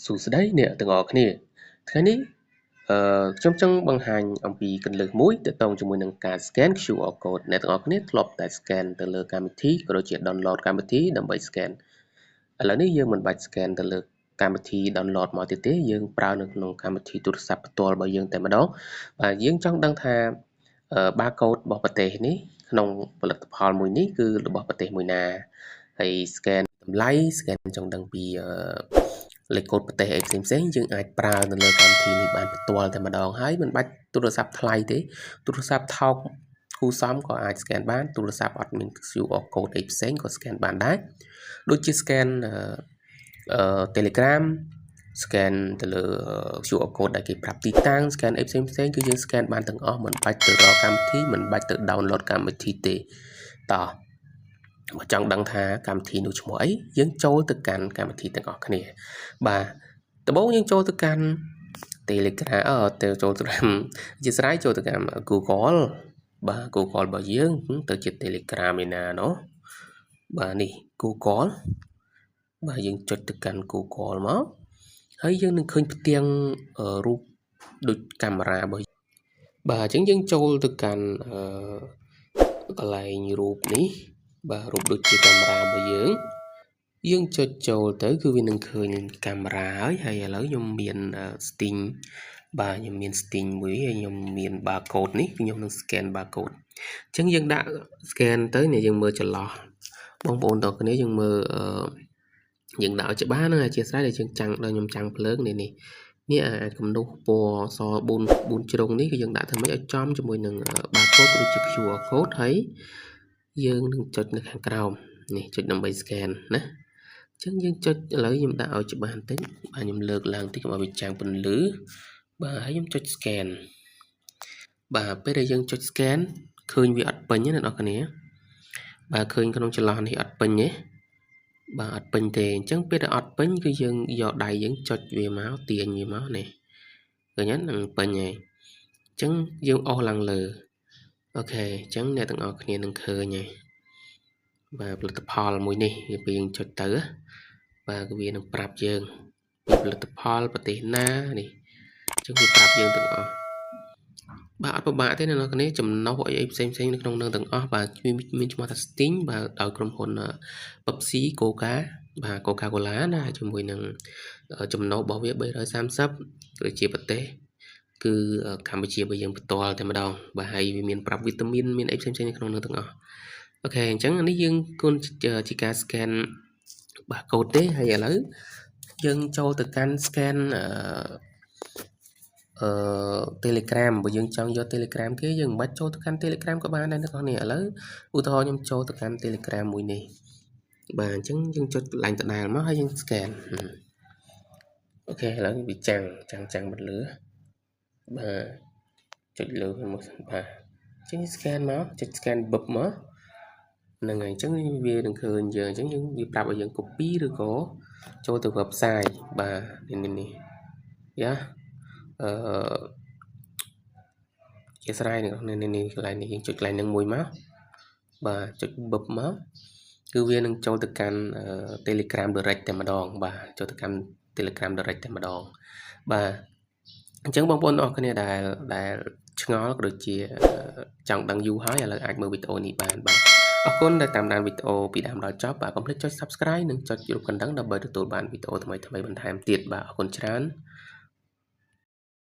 សួស្តីអ្នកទាំងអស់គ្នាថ្ងៃនេះខ្ញុំចង់បង្ហាញអំពីគន្លឹះមួយទាក់ទងជាមួយនឹងការ scan QR code អ្នកទាំងអស់គ្នាធ្លាប់តែ scan ទៅលើកម្មវិធីក៏ដូចជា download កម្មវិធីដើម្បី scan ឥឡូវនេះយើងមិនបាច់ scan ទៅលើកម្មវិធី download មកទៀតទេយើងប្រើនៅក្នុងកម្មវិធីទូរស័ព្ទផ្ទាល់របស់យើងតែម្ដងបាទយើងចង់ដឹងថាbarcode របស់ប្រទេសនេះក្នុងផលិតផលមួយនេះគឺរបស់ប្រទេសមួយណាហើយ scan តម្លៃ scan ចង់ដឹងពីលេខកូដប្រទេសអីផ្សេងៗយើងអាចប្រើនៅលើកម្មវិធីនេះបានផ្ទាល់តែម្ដងហើយមិនបាច់ទូរស័ព្ទថ្លៃទេទូរស័ព្ទថោកគួរសមក៏អាច scan បានទូរស័ព្ទអត់មាន QR code អីផ្សេងក៏ scan បានដែរដូចជា scan Telegram scan ទៅលើ QR code ដែលគេប្រាប់ទីតាំង scan អីផ្សេងៗគឺយើង scan បានទាំងអស់មិនបាច់ទៅរកកម្មវិធីមិនបាច់ទៅ download កម្មវិធីទេតោះបើចង់ដឹងថាកម្មវិធីនោះឈ្មោះអីយើងចូលទៅកាន់កម្មវិធីទាំងអស់គ្នាបាទដំបូងយើងចូលទៅកាន់ Telegram ទៅចូលទៅកាន់ជាស្រ័យចូលទៅកាន់ Google បាទ Google របស់យើងទៅជា Telegram ឯណាណោះបាទនេះ Google បាទយើងចុចទៅកាន់ Google មកហើយយើងនឹងឃើញផ្ទាំងរូបដូចកាមេរ៉ារបស់បាទអញ្ចឹងយើងចូលទៅកាន់កន្លែងរូបនេះបាទរូបដូចជាកាមេរ៉ារបស់យើងចុចចូលទៅគឺវានឹងឃើញកាមេរ៉ាហើយឥឡូវខ្ញុំមាន Sting បាទខ្ញុំមាន Sting មួយហើយខ្ញុំមាន barcode នេះខ្ញុំនឹង scan barcode អញ្ចឹងយើងដាក់ scan ទៅនេះយើងមើលចន្លោះបងប្អូនទាំងគ្នាយើងមើលយើងដាក់ឲ្យច្បាស់ហ្នឹងអធិស្ឋានដែលយើងចាំងដល់ខ្ញុំចាំងភ្លើងនេះអាចគំនូសពណ៌ស4ជ្រុងនេះគឺយើងដាក់ធ្វើម៉េចឲ្យចំជាមួយនឹង barcode ក៏ដូចជា QR code ហើយយើងនឹងចុចនៅខាងក្រោមនេះចុចដើម្បី scan ណាអញ្ចឹងយើងចុចឥឡូវខ្ញុំដាក់ឲ្យច្បាស់បន្តិចបាទខ្ញុំលើកឡើងតិចកុំឲ្យវាចាំងពន្លឺបាទហើយខ្ញុំចុច scan បាទពេលដែលយើងចុច scan ឃើញវាអត់ពេញទេអ្នកនរគ្នាបាទឃើញក្នុងចន្លោះនេះអត់ពេញទេបាទអត់ពេញទេអញ្ចឹងពេលដែលអត់ពេញគឺយើងយកដៃយើងចុចវាមកទាញវាមកនេះឃើញហ្នឹងនឹងពេញហើយអញ្ចឹងយើងអស់ឡើងលើអូខេអញ្ចឹងអ្នកទាំងអស់គ្នានឹងឃើញហើយបាទផលិតផលមួយនេះពេលយើងចុចទៅបាទគឺវានឹងប្រាប់យើងពីផលិតផលប្រទេសណានេះអញ្ចឹងវាប្រាប់យើងទាំងអស់បាទអត់ពិបាកទេអ្នកនរគ្នាចំណុះអីផ្សេងនៅក្នុងនឹងទាំងអស់បាទមានឈ្មោះថា Sting បាទដោយក្រុមហ៊ុន Pepsi Coca បាទ Coca-Cola ណាជាមួយនឹងចំណុះរបស់វា330ដូចជាប្រទេសគឺកម្ពុជារបស់យើងផ្ទាល់តែម្ដងបាទហើយវាមានប្រាប់វីតាមីនមានអីផ្សេងនៅក្នុងនឹងទាំងអស់អូខេអញ្ចឹងនេះយើងគុណជាការ scan barcode ទេហើយឥឡូវយើងចូលទៅកាន់ scan Telegram បើយើងចង់យក Telegram គេយើងមិនបាច់ចូលទៅកាន់ Telegram ក៏បានដែរអ្នកនរគ្នាឥឡូវឧទាហរណ៍ខ្ញុំចូលទៅកាន់ Telegram មួយនេះបាទអញ្ចឹងយើងចុចកន្លែងដដែលមកហើយយើង scan អូខេឥឡូវវាចាំងបន្លឺបាទចុចលើមកសិនបាទអញ្ចឹង scan មកចុច scan បឹបមកហ្នឹងហើយអញ្ចឹងវានឹងឃើញយើងអញ្ចឹងយើងវាប្រាប់ឲ្យយើង copy ឬក៏ចូលទៅ website បាទនេះយ៉ាជាស្រ័យនេះកន្លែងនេះយើងចុចកន្លែងហ្នឹងមួយមកបាទចុចបឹបមកគឺវានឹងចូលទៅកាន់ Telegram Direct តែម្ដងបាទចូលទៅកាន់ Telegram Direct តែម្ដងបាទអញ្ចឹងបងប្អូនអរគ្នាដែលឆ្ងល់ក៏ដូចជាចង់ដឹងយូរហើយឥឡូវអាចមើលវីដេអូនេះបានបាទអរគុណដែលតាមដានវីដេអូពីដើមដល់ចប់បាទកុំភ្លេចចុច Subscribe និងចុចរូបកណ្ដឹងដើម្បីទទួលបានវីដេអូថ្មីបន្ថែមទៀតបាទអរគុណច្រើន